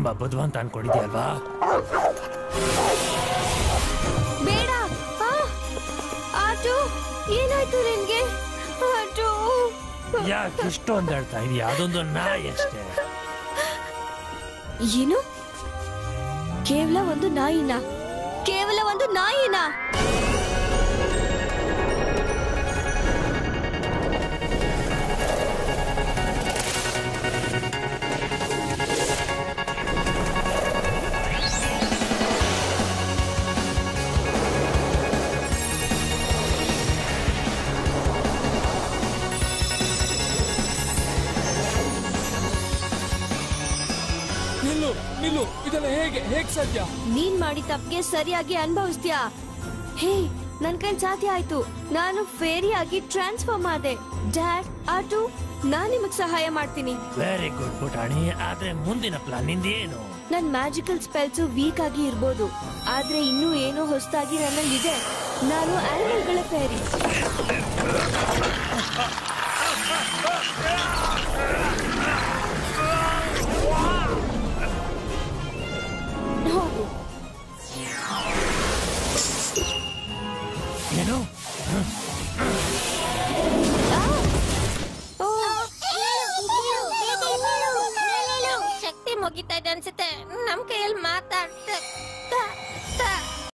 ತುಂಬಾ ಬುದ್ಧಿವಂತ ಅನ್ಕೊಂಡಿದ್ಯಲ್ವಾ? ಬೇಡ. ಆಟೋ, ಏನಾಯ್ತು ನಿನ್ಗೆ? ಆಟೋ, ಯಾಕೆ ಇಷ್ಟೊಂದು ಹೇಳ್ತಾ ಇದೀಯ? ಅದೊಂದು ನಾಯಿ ಅಷ್ಟೇ. ಏನು? ಕೇವಲ ಒಂದು ನಾಯಿನ? ಕೇವಲ ಒಂದು ನಾಯಿನ? ನಿಲ್ಲು, ಇದೆಲ್ಲ ಹೇಗೆ ಸಾಧ್ಯ? ನೀನ್ ಮಾಡಿ ತಪ್ಪಿಗೆ ಸರಿಯಾಗಿ ಅನುಭವಿಸ್ತೀಯಾ? ಹೇ, ನನ್ ಕೈ ಸಾಧ್ಯ ಆಯ್ತು. ನಾನು ಫೇರಿ ಆಗಿ ಟ್ರಾನ್ಸ್ಫಾರ್ಮ್ ಆದೆ. ಡ್ಯಾಡ್, ಆಟು, ನಾನ್ ನಿಮಗ್ ಸಹಾಯ ಮಾಡ್ತೀನಿ. ವೆರಿ ಗುಡ್ ಪುಟಾಣಿ. ಆದ್ರೆ ಮುಂದಿನ ಪ್ಲಾನ್ ನಿಂದೇನು? ನನ್ ಮ್ಯಾಜಿಕಲ್ ಸ್ಪೆಲ್ಸ್ ವೀಕ್ ಆಗಿ ಇರ್ಬೋದು, ಆದ್ರೆ ಇನ್ನೂ ಏನೋ ಹೊಸದಾಗಿ ನನ್ನಲ್ಲಿ ಇದೆ. ನಾನು ಆನಿಮಲ್ಗಳ ಫೇರಿ. ಹೋಗು. ಏನು? ಶಕ್ತಿ ಮುಗಿತಾ ಇದೆ ಅನ್ಸುತ್ತೆ. ನಮ್ ಕೈಯಲ್ಲಿ ಮಾತಾಡ್ತಾ